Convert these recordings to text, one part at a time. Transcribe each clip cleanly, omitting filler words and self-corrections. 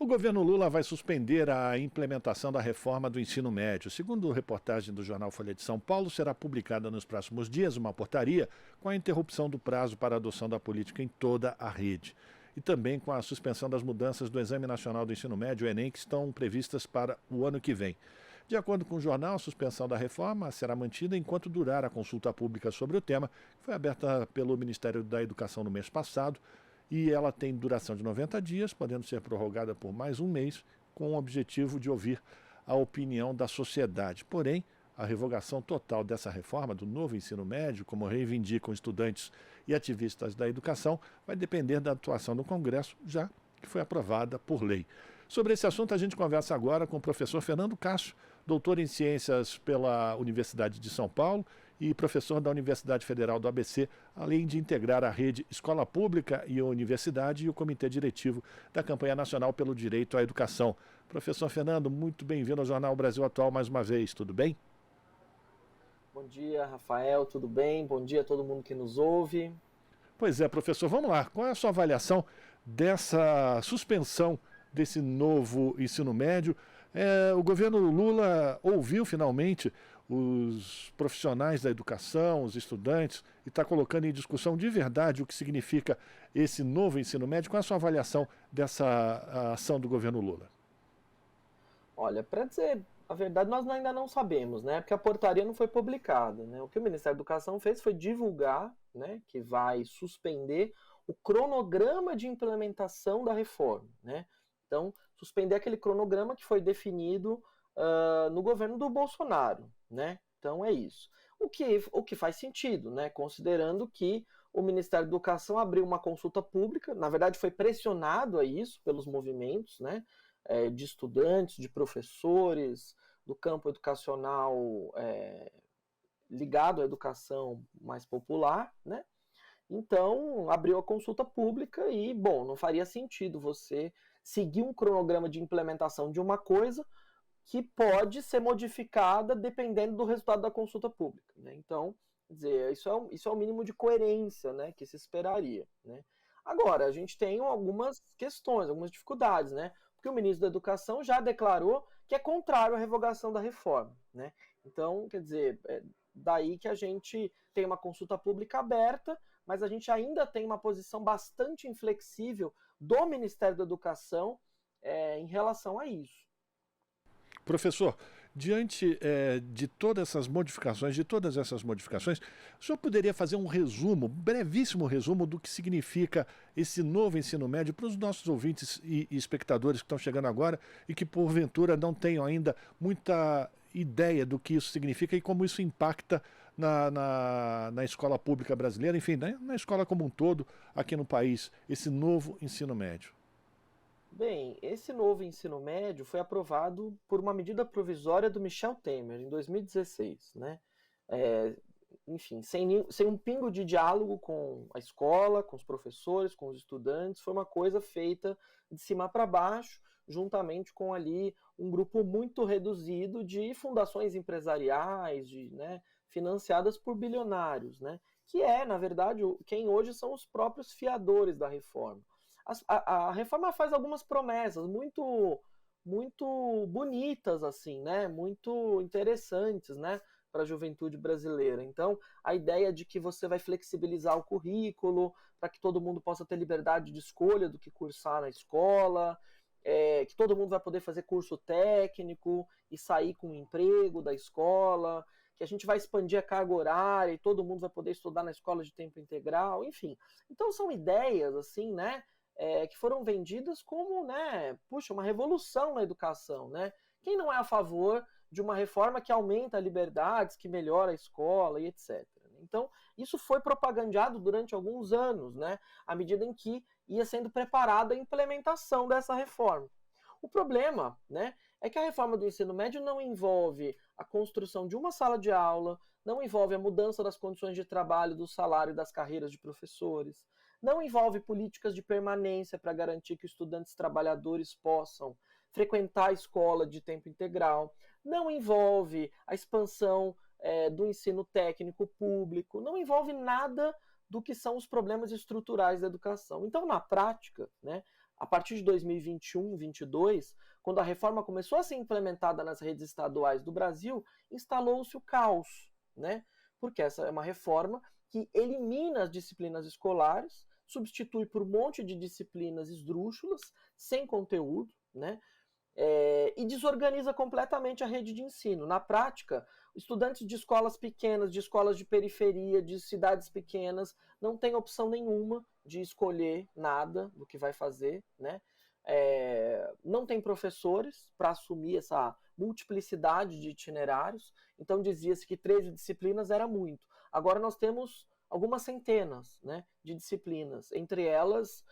O governo Lula vai suspender a implementação da reforma do ensino médio. Segundo reportagem do jornal Folha de São Paulo, será publicada nos próximos dias uma portaria com a interrupção do prazo para a adoção da política em toda a rede. E também com a suspensão das mudanças do Exame Nacional do Ensino Médio, o Enem, que estão previstas para o ano que vem. De acordo com o jornal, a suspensão da reforma será mantida enquanto durar a consulta pública sobre o tema, que foi aberta pelo Ministério da Educação no mês passado, e ela tem duração de 90 dias, podendo ser prorrogada por mais um mês, com o objetivo de ouvir a opinião da sociedade. Porém, a revogação total dessa reforma do novo ensino médio, como reivindicam estudantes e ativistas da educação, vai depender da atuação do Congresso, já que foi aprovada por lei. Sobre esse assunto, a gente conversa agora com o professor Fernando Cássio, doutor em Ciências pela Universidade de São Paulo e professor da Universidade Federal do ABC, além de integrar a rede Escola Pública e a Universidade e o Comitê Diretivo da Campanha Nacional pelo Direito à Educação. Professor Fernando, muito bem-vindo ao Jornal Brasil Atual mais uma vez, tudo bem? Bom dia, Rafael, tudo bem? Bom dia a todo mundo que nos ouve. Pois é, professor, vamos lá. Qual é a sua avaliação dessa suspensão desse novo ensino médio? O governo Lula ouviu finalmente os profissionais da educação, os estudantes, e está colocando em discussão de verdade o que significa esse novo ensino médio. Qual é a sua avaliação dessa ação do governo Lula? Olha, para dizer a verdade, nós ainda não sabemos, né? Porque a portaria não foi publicada, né? O que o Ministério da Educação fez foi divulgar, né, que vai suspender o cronograma de implementação da reforma, né? Então, suspender aquele cronograma que foi definido no governo do Bolsonaro, né? Então é isso. O que faz sentido, né? Considerando que o Ministério da Educação abriu uma consulta pública, na verdade foi pressionado a isso pelos movimentos, né? De estudantes, de professores, do campo educacional ligado à educação mais popular, né? Então, abriu a consulta pública e, bom, não faria sentido você seguir um cronograma de implementação de uma coisa que pode ser modificada dependendo do resultado da consulta pública, né? Então, quer dizer, isso é o mínimo de coerência, né, que se esperaria, né? Agora, a gente tem algumas questões, algumas dificuldades, né? Porque o ministro da Educação já declarou que é contrário à revogação da reforma, né? Então, quer dizer, daí que a gente tem uma consulta pública aberta, mas a gente ainda tem uma posição bastante inflexível do Ministério da Educação em relação a isso. Professor, diante de todas essas modificações, o senhor poderia fazer um resumo, um brevíssimo resumo do que significa esse novo ensino médio para os nossos ouvintes e espectadores que estão chegando agora e que porventura não tenham ainda muita ideia do que isso significa e como isso impacta na escola pública brasileira, enfim, né, na escola como um todo aqui no país, esse novo ensino médio? Bem, esse novo ensino médio foi aprovado por uma medida provisória do Michel Temer, em 2016, né? Enfim, sem um pingo de diálogo com a escola, com os professores, com os estudantes, foi uma coisa feita de cima para baixo, juntamente com ali um grupo muito reduzido de fundações empresariais, né, financiadas por bilionários, né? Que na verdade, quem hoje são os próprios fiadores da reforma. A reforma faz algumas promessas muito bonitas, assim, né? Muito interessantes, né? Para a juventude brasileira. Então, a ideia de que você vai flexibilizar o currículo para que todo mundo possa ter liberdade de escolha do que cursar na escola, que todo mundo vai poder fazer curso técnico e sair com um emprego da escola, que a gente vai expandir a carga horária e todo mundo vai poder estudar na escola de tempo integral, enfim. Então, são ideias, assim, né? Que foram vendidas como, né, puxa, uma revolução na educação, né? Quem não é a favor de uma reforma que aumenta liberdades, que melhora a escola e etc. Então, isso foi propagandeado durante alguns anos, né, à medida em que ia sendo preparada a implementação dessa reforma. O problema, né, é que a reforma do ensino médio não envolve a construção de uma sala de aula, não envolve a mudança das condições de trabalho, do salário e das carreiras de professores, não envolve políticas de permanência para garantir que estudantes trabalhadores possam frequentar a escola de tempo integral, não envolve a expansão do ensino técnico público, não envolve nada do que são os problemas estruturais da educação. Então, na prática, né, A partir de 2021, 2022, quando a reforma começou a ser implementada nas redes estaduais do Brasil, instalou-se o caos, né? Porque essa é uma reforma que elimina as disciplinas escolares, substitui por um monte de disciplinas esdrúxulas, sem conteúdo, né? E desorganiza completamente a rede de ensino. Na prática, estudantes de escolas pequenas, de escolas de periferia, de cidades pequenas, não têm opção nenhuma de escolher nada do que vai fazer, né? Não tem professores para assumir essa multiplicidade de itinerários, então dizia-se que 13 disciplinas era muito. Agora nós temos algumas centenas, né, de disciplinas, entre elas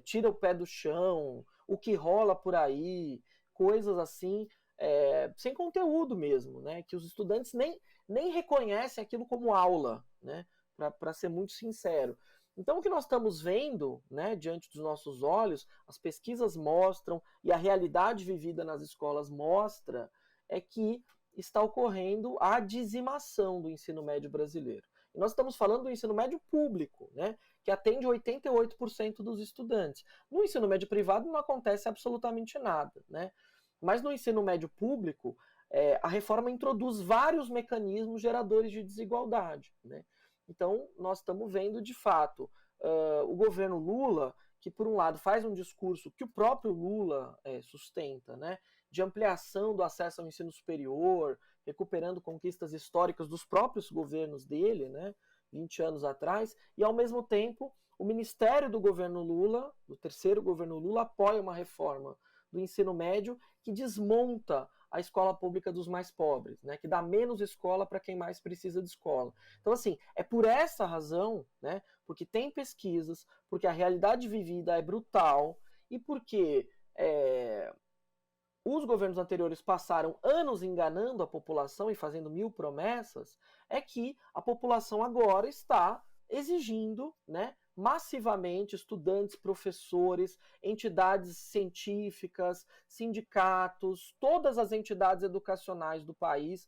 tira o pé do chão, o que rola por aí, coisas assim, sem conteúdo mesmo, né, que os estudantes nem reconhecem aquilo como aula, né, para ser muito sincero. Então, o que nós estamos vendo, né, diante dos nossos olhos, as pesquisas mostram e a realidade vivida nas escolas mostra, é que está ocorrendo a dizimação do ensino médio brasileiro. E nós estamos falando do ensino médio público, né, que atende 88% dos estudantes. No ensino médio privado não acontece absolutamente nada, né? Mas no ensino médio público, a reforma introduz vários mecanismos geradores de desigualdade, né? Então, nós estamos vendo, de fato, o governo Lula, que, por um lado, faz um discurso que o próprio Lula sustenta, né, de ampliação do acesso ao ensino superior, recuperando conquistas históricas dos próprios governos dele, né, 20 anos atrás, e, ao mesmo tempo, o ministério do governo Lula, do terceiro governo Lula, apoia uma reforma do ensino médio que desmonta a escola pública dos mais pobres, né, que dá menos escola para quem mais precisa de escola. Então, assim, é por essa razão, né, porque tem pesquisas, porque a realidade vivida é brutal e porque os governos anteriores passaram anos enganando a população e fazendo mil promessas, é que a população agora está exigindo, né, massivamente estudantes, professores, entidades científicas, sindicatos, todas as entidades educacionais do país,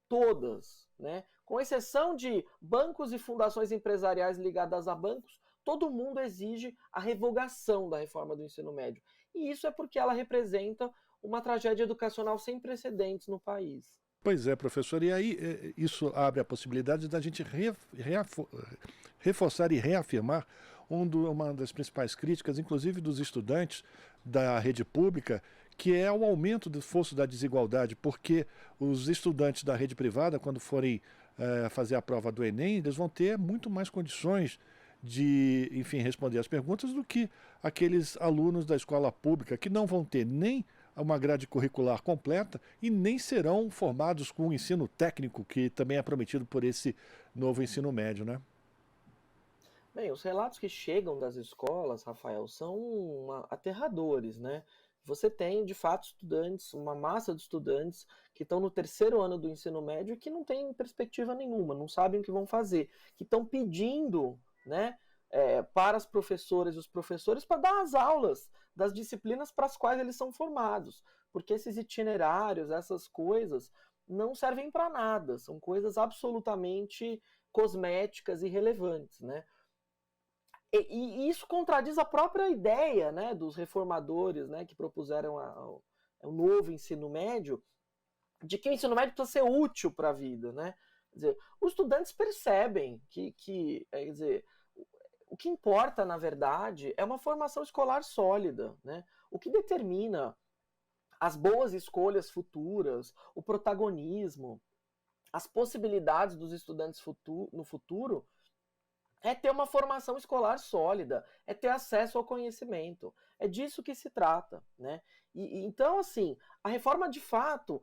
todas, né, com exceção de bancos e fundações empresariais ligadas a bancos, todo mundo exige a revogação da reforma do ensino médio. E isso é porque ela representa uma tragédia educacional sem precedentes no país. Pois é, professor, e aí isso abre a possibilidade da gente reforçar e reafirmar uma das principais críticas, inclusive dos estudantes da rede pública, que é o aumento do fosso da desigualdade, porque os estudantes da rede privada, quando forem fazer a prova do Enem, eles vão ter muito mais condições de, enfim, responder as perguntas do que aqueles alunos da escola pública, que não vão ter nem uma grade curricular completa e nem serão formados com o ensino técnico, que também é prometido por esse novo ensino médio, né? Bem, os relatos que chegam das escolas, Rafael, são aterradores, né? Você tem, de fato, estudantes, uma massa de estudantes que estão no terceiro ano do ensino médio e que não têm perspectiva nenhuma, não sabem o que vão fazer, que estão pedindo, né, para as professoras e os professores para dar as aulas das disciplinas para as quais eles são formados, porque esses itinerários, essas coisas, não servem para nada, são coisas absolutamente cosméticas e irrelevantes, né? E isso contradiz a própria ideia, né, dos reformadores, né, que propuseram o novo ensino médio, de que o ensino médio precisa ser útil para a vida, né? Quer dizer, os estudantes percebem quer dizer, o que importa, na verdade, é uma formação escolar sólida, né? O que determina as boas escolhas futuras, o protagonismo, as possibilidades dos estudantes no futuro é ter uma formação escolar sólida, é ter acesso ao conhecimento. É disso que se trata, né? Então, assim, a reforma de fato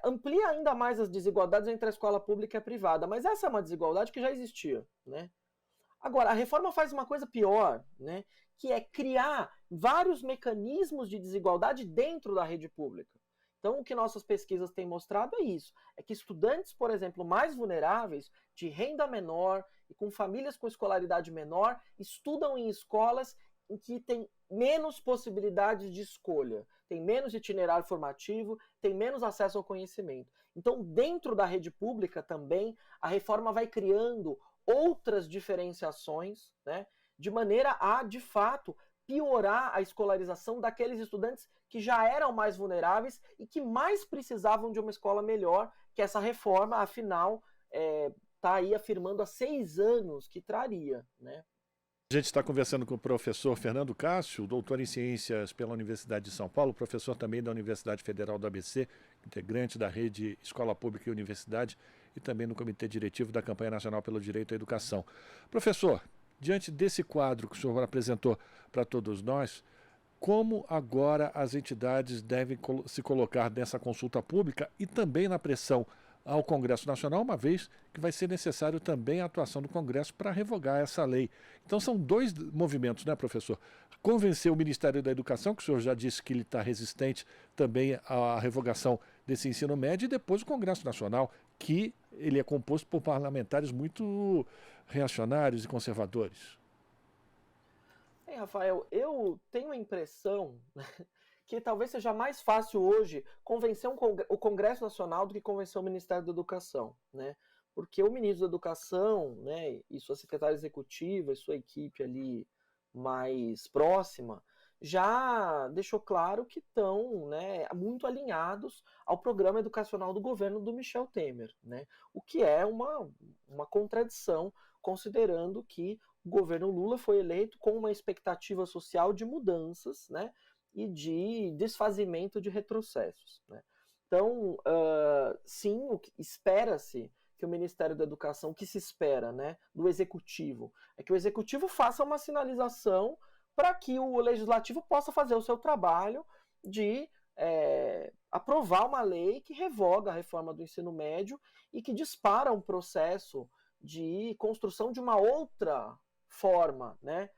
amplia ainda mais as desigualdades entre a escola pública e a privada, mas essa é uma desigualdade que já existia, né? Agora, a reforma faz uma coisa pior, né? Que é criar vários mecanismos de desigualdade dentro da rede pública. Então, o que nossas pesquisas têm mostrado é isso, é que estudantes, por exemplo, mais vulneráveis, de renda menor e com famílias com escolaridade menor, estudam em escolas em que tem menos possibilidades de escolha, tem menos itinerário formativo, tem menos acesso ao conhecimento. Então, dentro da rede pública também, a reforma vai criando outras diferenciações, né, de maneira a, de fato, piorar a escolarização daqueles estudantes que já eram mais vulneráveis e que mais precisavam de uma escola melhor, que essa reforma, afinal, está aí afirmando há 6 anos que traria, né? A gente está conversando com o professor Fernando Cássio, doutor em Ciências pela Universidade de São Paulo, professor também da Universidade Federal do ABC, integrante da rede Escola Pública e Universidade e também no Comitê Diretivo da Campanha Nacional pelo Direito à Educação. Professor, diante desse quadro que o senhor apresentou para todos nós, como agora as entidades devem se colocar nessa consulta pública e também na pressão ao Congresso Nacional, uma vez que vai ser necessário também a atuação do Congresso para revogar essa lei. Então são 2 movimentos, né, professor? Convencer o Ministério da Educação, que o senhor já disse que ele está resistente também à revogação desse ensino médio, e depois o Congresso Nacional, que ele é composto por parlamentares muito reacionários e conservadores. Rafael, eu tenho a impressão que talvez seja mais fácil hoje convencer o Congresso Nacional do que convencer o Ministério da Educação, né? Porque o ministro da Educação, né, e sua secretária executiva e sua equipe ali mais próxima já deixou claro que estão, né, muito alinhados ao programa educacional do governo do Michel Temer, né? O que é uma contradição, considerando que o governo Lula foi eleito com uma expectativa social de mudanças, né, e de desfazimento de retrocessos, né? Então, sim, espera-se que o Ministério da Educação, o que se espera, né, do Executivo, é que o Executivo faça uma sinalização para que o Legislativo possa fazer o seu trabalho de aprovar uma lei que revoga a reforma do ensino médio e que dispara um processo de construção de uma outra forma, né,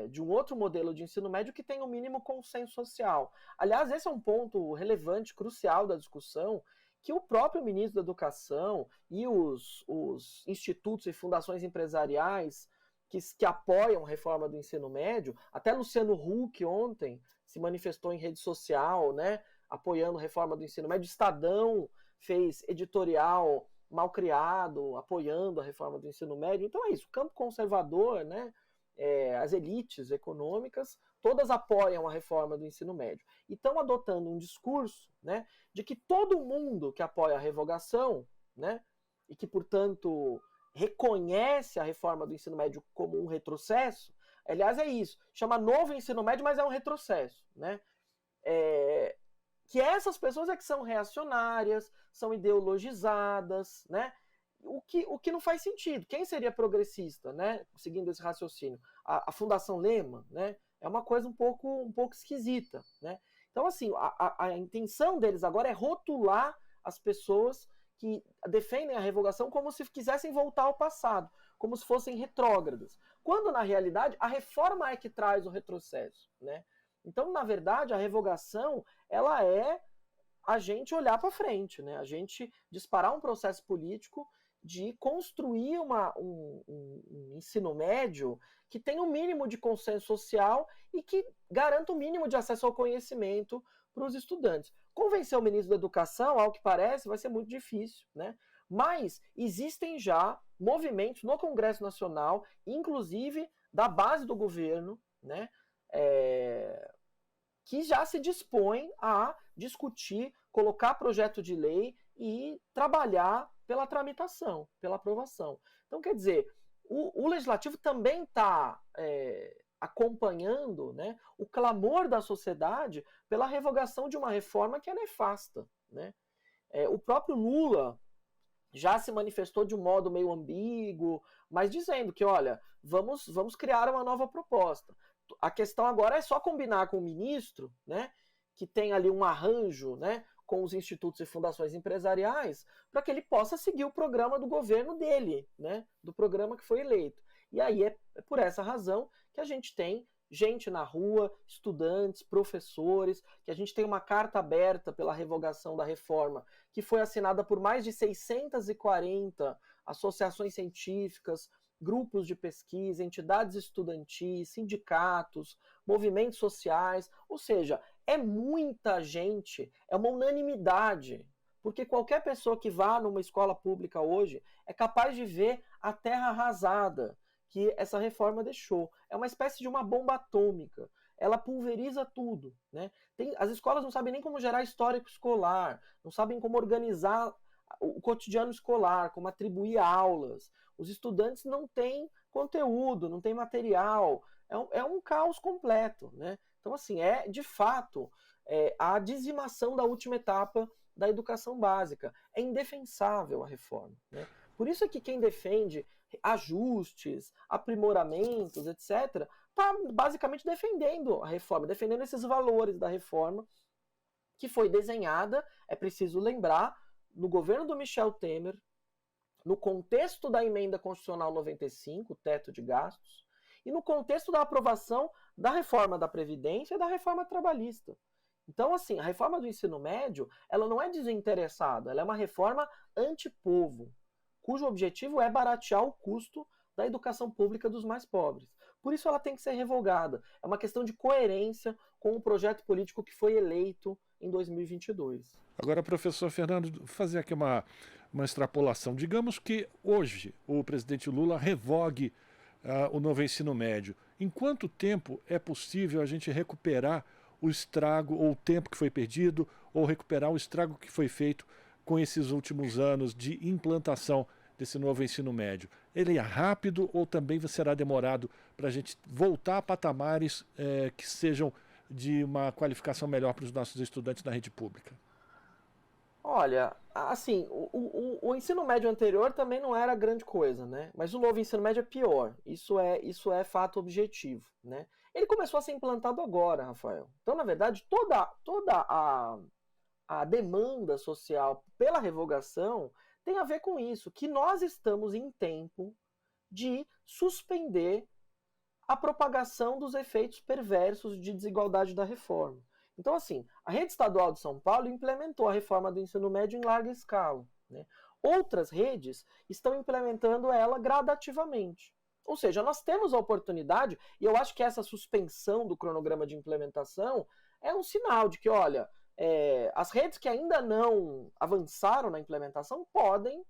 de um outro modelo de ensino médio que tenha o mínimo consenso social. Aliás, esse é um ponto relevante, crucial da discussão, que o próprio ministro da Educação e os institutos e fundações empresariais que apoiam a reforma do ensino médio, até Luciano Huck ontem se manifestou em rede social, né, apoiando a reforma do ensino médio, Estadão fez editorial mal criado, apoiando a reforma do ensino médio. Então é isso, o campo conservador, né, as elites econômicas, todas apoiam a reforma do ensino médio. E estão adotando um discurso, né, de que todo mundo que apoia a revogação, né, e que, portanto, reconhece a reforma do ensino médio como um retrocesso, aliás, é isso, chama novo ensino médio, mas é um retrocesso, né, que essas pessoas que são reacionárias, são ideologizadas, né, o que não faz sentido. Quem seria progressista, né? Seguindo esse raciocínio? A Fundação Lehman, né? É uma coisa um pouco esquisita, né? Então, assim, a intenção deles agora é rotular as pessoas que defendem a revogação como se quisessem voltar ao passado, como se fossem retrógradas. Quando, na realidade, a reforma é que traz o retrocesso, né? Então, na verdade, a revogação, ela é a gente olhar para frente, né? A gente disparar um processo político de construir um ensino médio que tenha um mínimo de consenso social e que garanta o mínimo de acesso ao conhecimento para os estudantes. Convencer o ministro da Educação, ao que parece, vai ser muito difícil, né? Mas existem já movimentos no Congresso Nacional, inclusive da base do governo, né, que já se dispõem a discutir, colocar projeto de lei e trabalhar pela tramitação, pela aprovação. Então, quer dizer, o Legislativo também está acompanhando, né, o clamor da sociedade pela revogação de uma reforma que é nefasta, né? O próprio Lula já se manifestou de um modo meio ambíguo, mas dizendo que, olha, vamos criar uma nova proposta. A questão agora é só combinar com o ministro, né, que tem ali um arranjo, né, com os institutos e fundações empresariais, para que ele possa seguir o programa do governo dele, né, do programa que foi eleito. E aí é por essa razão que a gente tem gente na rua, estudantes, professores, que a gente tem uma carta aberta pela revogação da reforma, que foi assinada por mais de 640 associações científicas, grupos de pesquisa, entidades estudantis, sindicatos, movimentos sociais, ou seja, é muita gente, é uma unanimidade, porque qualquer pessoa que vá numa escola pública hoje é capaz de ver a terra arrasada, que essa reforma deixou. É uma espécie de uma bomba atômica. Ela pulveriza tudo, né? As escolas não sabem nem como gerar histórico escolar, não sabem como organizar o cotidiano escolar, como atribuir aulas. Os estudantes não têm conteúdo, não têm material. É um caos completo, né? Então, assim, de fato a dizimação da última etapa da educação básica. É indefensável a reforma, né? Por isso é que quem defende ajustes, aprimoramentos, etc., está basicamente defendendo a reforma, defendendo esses valores da reforma que foi desenhada, é preciso lembrar, no governo do Michel Temer, no contexto da emenda constitucional 95, o teto de gastos, e no contexto da aprovação da reforma da Previdência e da reforma trabalhista. Então, assim, a reforma do ensino médio, ela não é desinteressada, ela é uma reforma antipovo, cujo objetivo é baratear o custo da educação pública dos mais pobres. Por isso ela tem que ser revogada. É uma questão de coerência com o projeto político que foi eleito em 2022. Agora, professor Fernando, fazer aqui uma extrapolação. Digamos que hoje o presidente Lula revogue o novo ensino médio. Em quanto tempo é possível a gente recuperar o estrago ou o tempo que foi perdido, ou recuperar o estrago que foi feito com esses últimos anos de implantação desse novo ensino médio? Ele é rápido ou também será demorado para a gente voltar a patamares que sejam de uma qualificação melhor para os nossos estudantes na rede pública? Olha, assim, o ensino médio anterior também não era grande coisa, né? Mas o novo ensino médio é pior. Isso é fato objetivo, né? Ele começou a ser implantado agora, Rafael. Então, na verdade, toda a demanda social pela revogação tem a ver com isso, que nós estamos em tempo de suspender a propagação dos efeitos perversos de desigualdade da reforma. Então, assim, a rede estadual de São Paulo implementou a reforma do ensino médio em larga escala, né? Outras redes estão implementando ela gradativamente. Ou seja, nós temos a oportunidade, e eu acho que essa suspensão do cronograma de implementação é um sinal de que, olha, as redes que ainda não avançaram na implementação podem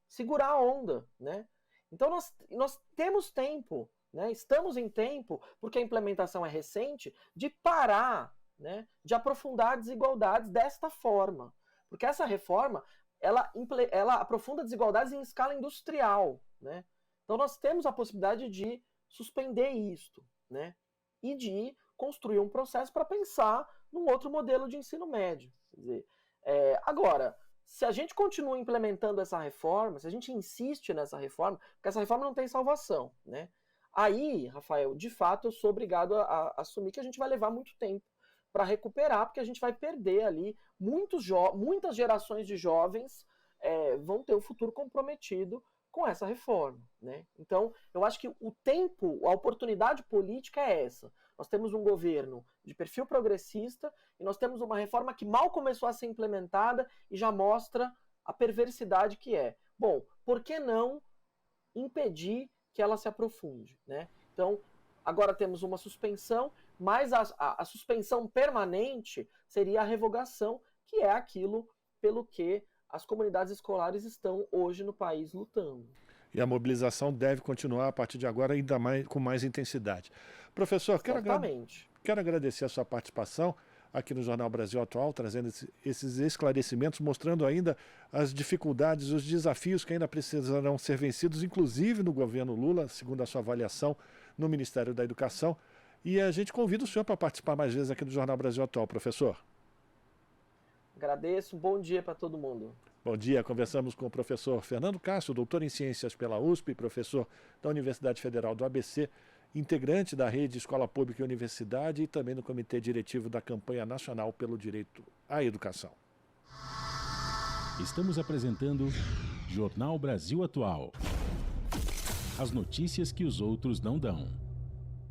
segurar a onda, né? Então nós temos tempo, né? Estamos em tempo, porque a implementação é recente, de parar, né, de aprofundar desigualdades desta forma. Porque essa reforma, ela aprofunda desigualdades em escala industrial, né? Então nós temos a possibilidade de suspender isto, né? E de construir um processo para pensar num outro modelo de ensino médio. Quer dizer, agora, se a gente continua implementando essa reforma, se a gente insiste nessa reforma, porque essa reforma não tem salvação, né? Aí, Rafael, de fato eu sou obrigado a assumir que a gente vai levar muito tempo para recuperar, porque a gente vai perder ali muitas gerações de jovens vão ter o futuro comprometido com essa reforma, né? Então, eu acho que o tempo, a oportunidade política é essa. Nós temos um governo de perfil progressista e nós temos uma reforma que mal começou a ser implementada e já mostra a perversidade que é. Bom, por que não impedir que ela se aprofunde, né? Então, agora temos uma suspensão, mas a suspensão permanente seria a revogação, que é aquilo pelo que as comunidades escolares estão hoje no país lutando. E a mobilização deve continuar a partir de agora ainda mais, com mais intensidade. Professor, quero agradecer a sua participação aqui no Jornal Brasil Atual, trazendo esses esclarecimentos, mostrando ainda as dificuldades, os desafios que ainda precisarão ser vencidos, inclusive no governo Lula, segundo a sua avaliação no Ministério da Educação. E a gente convida o senhor para participar mais vezes aqui do Jornal Brasil Atual, professor. Agradeço, bom dia para todo mundo. Bom dia, conversamos com o professor Fernando Castro, doutor em Ciências pela USP, professor da Universidade Federal do ABC, integrante da Rede Escola Pública e Universidade e também no Comitê Diretivo da Campanha Nacional pelo Direito à Educação. Estamos apresentando Jornal Brasil Atual. As notícias que os outros não dão.